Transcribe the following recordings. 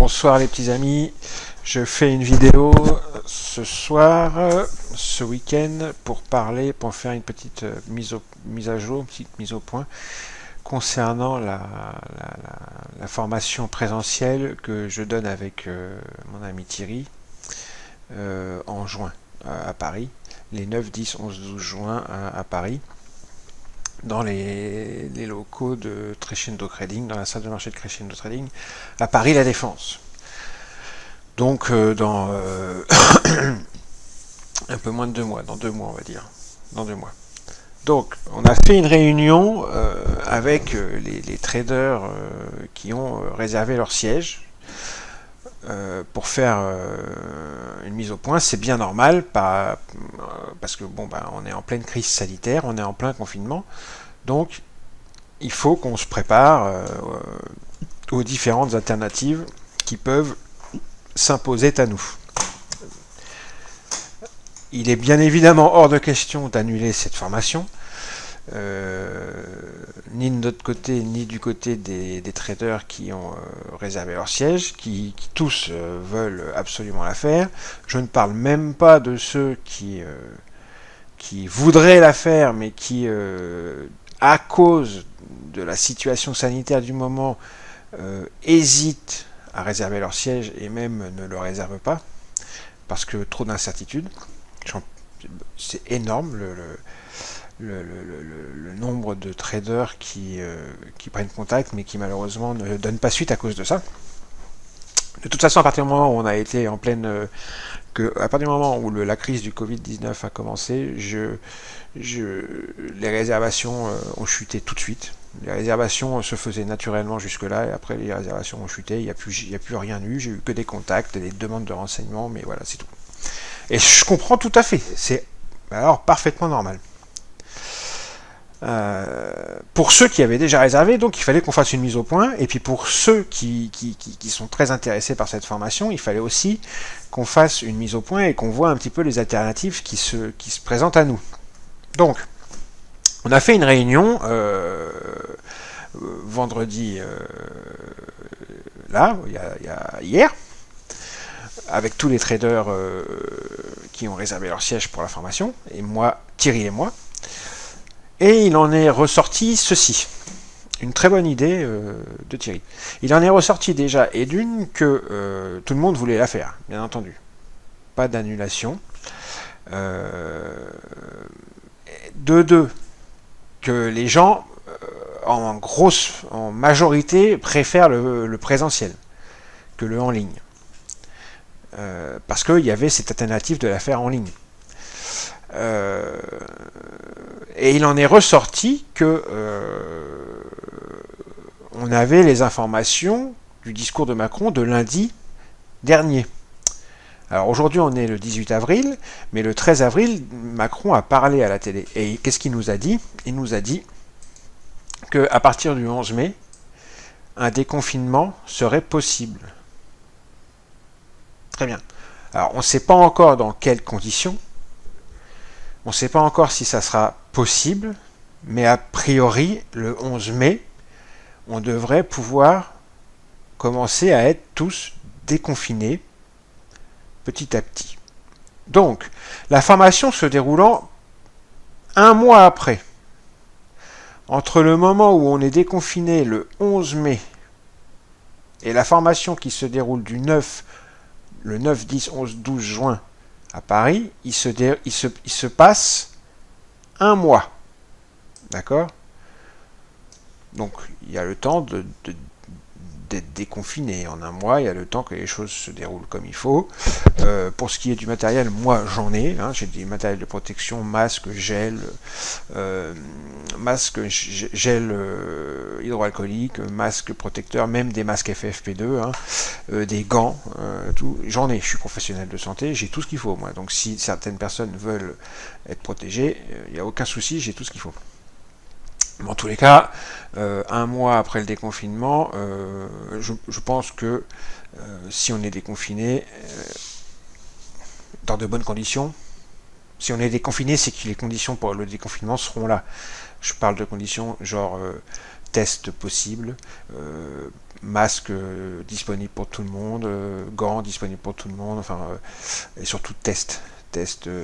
Bonsoir les petits amis, je fais une vidéo ce soir, ce week-end, pour faire une petite mise à jour, une petite mise au point concernant la formation présentielle que je donne avec mon ami Thierry en juin à Paris, les 9, 10, 11, 12 juin à Paris, dans les locaux de Crescendo Trading, dans la salle de marché de Crescendo Trading, à Paris La Défense. Donc dans un peu moins de 2 mois, dans 2 mois on va dire, dans 2 mois. Donc on a fait une réunion avec les traders qui ont réservé leur siège pour faire une mise au point. C'est bien normal, parce que bon, on est en pleine crise sanitaire, on est en plein confinement, donc il faut qu'on se prépare aux différentes alternatives qui peuvent s'imposer à nous. Il est bien évidemment hors de question d'annuler cette formation, ni de notre côté, ni du côté des traders qui ont réservé leur siège, qui tous veulent absolument la faire. Je ne parle même pas de ceux qui voudraient la faire, mais qui, à cause de la situation sanitaire du moment, hésitent à réserver leur siège et même ne le réservent pas, parce que trop d'incertitudes. C'est énorme le nombre de traders qui prennent contact mais qui malheureusement ne donnent pas suite à cause de ça. De toute façon, à partir du moment où on a été en pleine à partir du moment où la crise du Covid-19 a commencé, les réservations ont chuté tout de suite. Les réservations se faisaient naturellement jusque-là, et après les réservations ont chuté, il n'y a plus rien eu, j'ai eu que des contacts, des demandes de renseignements, mais voilà, c'est tout. Et je comprends tout à fait, c'est alors parfaitement normal. Pour ceux qui avaient déjà réservé, donc il fallait qu'on fasse une mise au point, et puis pour ceux qui sont très intéressés par cette formation, il fallait aussi qu'on fasse une mise au point et qu'on voit un petit peu les alternatives qui se présentent à nous. Donc, on a fait une réunion vendredi, là, hier, avec tous les traders qui ont réservé leur siège pour la formation, et moi, Thierry et moi. Et il en est ressorti ceci. Une très bonne idée de Thierry. Il en est ressorti déjà, et d'une, que tout le monde voulait la faire, bien entendu. Pas d'annulation. De deux, que les gens, en majorité, préfèrent le présentiel que le en ligne. Parce qu'il y avait cette alternative de la faire en ligne. Et il en est ressorti que on avait les informations du discours de Macron de lundi dernier. Alors aujourd'hui on est le 18 avril, mais le 13 avril, Macron a parlé à la télé. Et qu'est-ce qu'il nous a dit? Il nous a dit qu'à partir du 11 mai, un déconfinement serait possible. Très bien. Alors on ne sait pas encore dans quelles conditions, on ne sait pas encore si ça sera possible, mais a priori, le 11 mai, on devrait pouvoir commencer à être tous déconfinés petit à petit. Donc, la formation se déroulant un mois après, entre le moment où on est déconfiné le 11 mai et la formation qui se déroule le 9, 10, 11, 12 juin à Paris, il se passe un mois. D'accord? Donc, il y a le temps d'être déconfiné. En un mois, il y a le temps que les choses se déroulent comme il faut. Pour ce qui est du matériel, moi j'en ai. J'ai des matériels de protection, masque, gel, hydroalcoolique, masque protecteur, même des masques FFP2, des gants, tout. J'en ai. Je suis professionnel de santé, j'ai tout ce qu'il faut moi. Donc si certaines personnes veulent être protégées, il n'y a aucun souci, j'ai tout ce qu'il faut. Mais en tous les cas, un mois après le déconfinement, je pense que si on est déconfiné, dans de bonnes conditions, si on est déconfiné, c'est que les conditions pour le déconfinement seront là. Je parle de conditions genre test possible, masques disponibles pour tout le monde, gants disponibles pour tout le monde, enfin, et surtout tests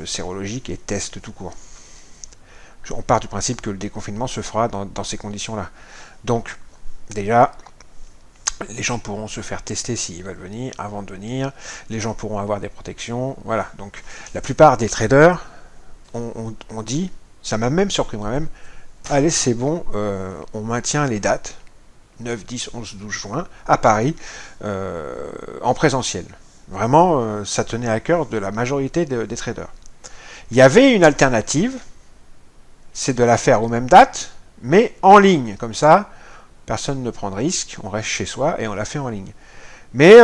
sérologiques et tests tout court. On part du principe que le déconfinement se fera dans ces conditions-là. Donc, déjà, les gens pourront se faire tester s'ils veulent venir, avant de venir, les gens pourront avoir des protections, voilà. Donc, la plupart des traders ont dit, ça m'a même surpris moi-même, allez, c'est bon, on maintient les dates, 9, 10, 11, 12 juin, à Paris, en présentiel. Vraiment, ça tenait à cœur de la majorité des traders. Il y avait une alternative, c'est de la faire aux mêmes dates, mais en ligne, comme ça, personne ne prend de risque, on reste chez soi et on la fait en ligne. Mais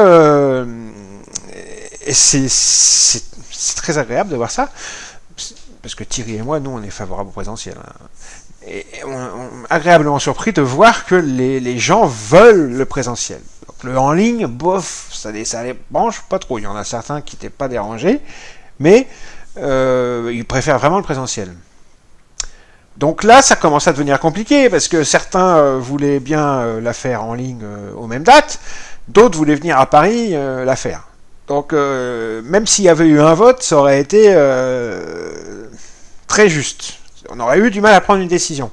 c'est très agréable de voir ça, parce que Thierry et moi, nous, on est favorables au présentiel. Et agréablement surpris de voir que les gens veulent le présentiel. Donc, le en ligne, bof, ça les branche pas trop. Il y en a certains qui n'étaient pas dérangés, mais ils préfèrent vraiment le présentiel. Donc là, ça commence à devenir compliqué, parce que certains voulaient bien la faire en ligne aux mêmes dates, d'autres voulaient venir à Paris la faire. Donc, même s'il y avait eu un vote, ça aurait été très juste. On aurait eu du mal à prendre une décision.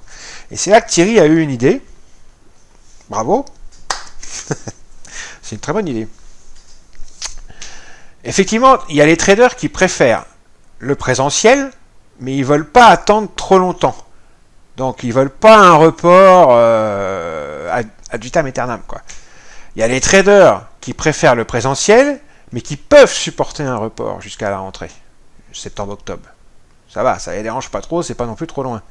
Et c'est là que Thierry a eu une idée. Bravo. C'est une très bonne idée. Effectivement, il y a les traders qui préfèrent le présentiel, mais ils ne veulent pas attendre trop longtemps. Donc, ils ne veulent pas un report ad vitam aeternam, quoi. Il y a les traders qui préfèrent le présentiel, mais qui peuvent supporter un report jusqu'à la rentrée, septembre-octobre. Ça va, ça les dérange pas trop, c'est pas non plus trop loin.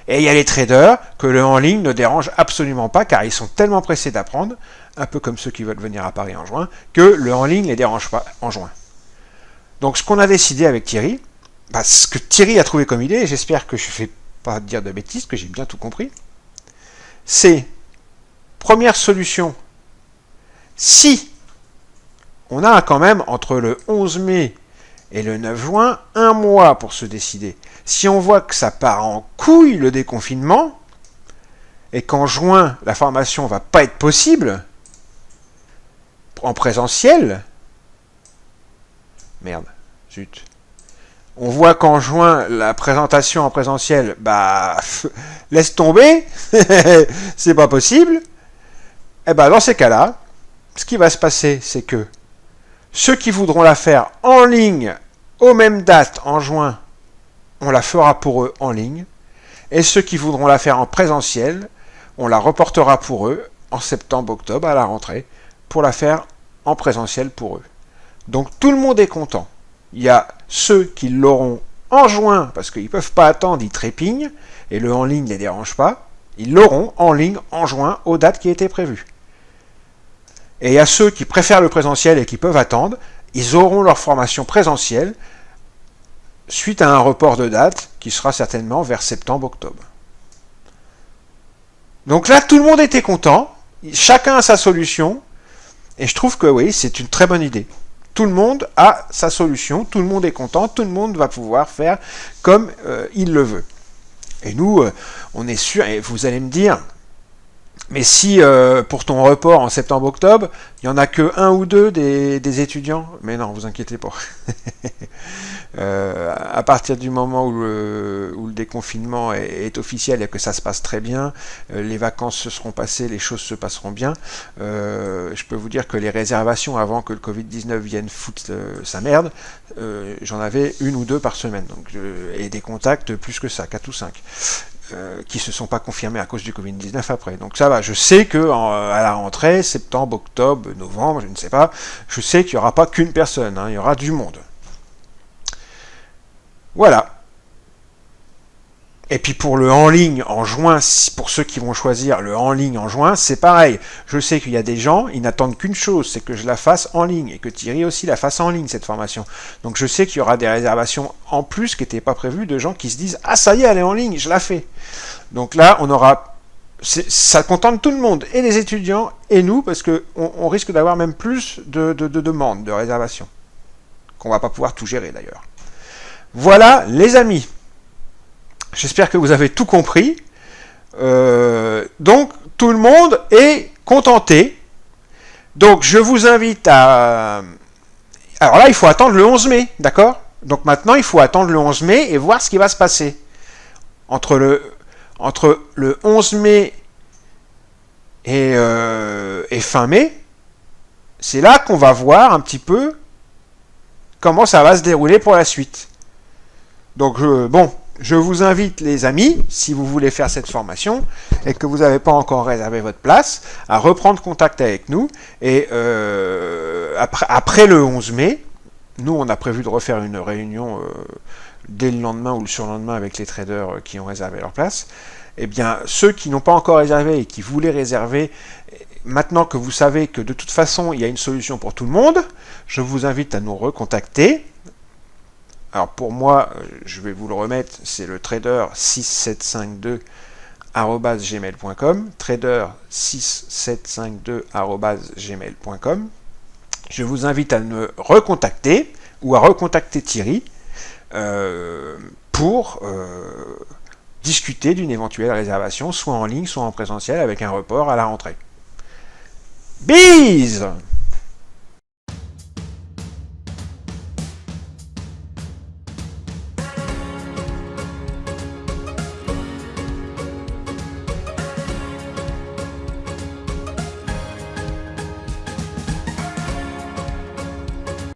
Et il y a les traders que le en ligne ne dérange absolument pas, car ils sont tellement pressés d'apprendre, un peu comme ceux qui veulent venir à Paris en juin, que le en ligne ne les dérange pas en juin. Donc, ce qu'on a décidé avec Thierry, ce que Thierry a trouvé comme idée, et j'espère que je ne fais pas dire de bêtises, que j'ai bien tout compris, c'est, première solution, si on a quand même entre le 11 mai et le 9 juin, un mois pour se décider. Si on voit que ça part en couille le déconfinement, et qu'en juin, la formation ne va pas être possible, en présentiel, merde, zut, on voit qu'en juin, la présentation en présentiel, laisse tomber, c'est pas possible, et dans ces cas-là, ce qui va se passer, c'est que ceux qui voudront la faire en ligne, aux mêmes dates en juin, on la fera pour eux en ligne. Et ceux qui voudront la faire en présentiel, on la reportera pour eux en septembre-octobre à la rentrée, pour la faire en présentiel pour eux. Donc tout le monde est content. Il y a ceux qui l'auront en juin, parce qu'ils ne peuvent pas attendre, ils trépignent, et le en ligne ne les dérange pas. Ils l'auront en ligne en juin aux dates qui étaient prévues. Et il y a ceux qui préfèrent le présentiel et qui peuvent attendre, ils auront leur formation présentielle suite à un report de date qui sera certainement vers septembre-octobre. Donc là, tout le monde était content, chacun a sa solution, et je trouve que oui, c'est une très bonne idée. Tout le monde a sa solution, tout le monde est content, tout le monde va pouvoir faire comme il le veut. Et nous, on est sûr, et vous allez me dire, mais si pour ton report en septembre-octobre, il n'y en a que un ou deux des étudiants, mais non, vous inquiétez pas. À partir du moment où le déconfinement est officiel et que ça se passe très bien, les vacances se seront passées, les choses se passeront bien, je peux vous dire que les réservations avant que le Covid-19 vienne foutre sa merde, j'en avais une ou deux par semaine, donc, et des contacts plus que ça, 4 ou 5. Qui se sont pas confirmés à cause du Covid-19 après. Donc ça va, je sais que à la rentrée, septembre, octobre, novembre, je ne sais pas, je sais qu'il n'y aura pas qu'une personne, il y aura du monde. Voilà. Et puis pour le en ligne en juin, pour ceux qui vont choisir le en ligne en juin, c'est pareil. Je sais qu'il y a des gens, ils n'attendent qu'une chose, c'est que je la fasse en ligne, et que Thierry aussi la fasse en ligne, cette formation. Donc je sais qu'il y aura des réservations en plus qui n'étaient pas prévues, de gens qui se disent « Ah ça y est, elle est en ligne, je la fais ». Donc là, on aura... Ça contente tout le monde, et les étudiants, et nous, parce qu'on risque d'avoir même plus de demandes, de réservations, qu'on ne va pas pouvoir tout gérer d'ailleurs. Voilà les amis. J'espère que vous avez tout compris. Donc, tout le monde est contenté. Donc je vous invite à... Alors là, il faut attendre le 11 mai, d'accord? Donc maintenant, il faut attendre le 11 mai et voir ce qui va se passer. Entre le 11 mai et fin mai, c'est là qu'on va voir un petit peu comment ça va se dérouler pour la suite. Donc, bon, je vous invite, les amis, si vous voulez faire cette formation et que vous n'avez pas encore réservé votre place, à reprendre contact avec nous. Et après le 11 mai, nous, on a prévu de refaire une réunion dès le lendemain ou le surlendemain avec les traders qui ont réservé leur place. Eh bien, ceux qui n'ont pas encore réservé et qui voulaient réserver, maintenant que vous savez que de toute façon, il y a une solution pour tout le monde, je vous invite à nous recontacter. Alors pour moi, je vais vous le remettre, c'est le trader6752@gmail.com, trader6752@gmail.com. Je vous invite à me recontacter ou à recontacter Thierry pour discuter d'une éventuelle réservation, soit en ligne, soit en présentiel, avec un report à la rentrée. Bise!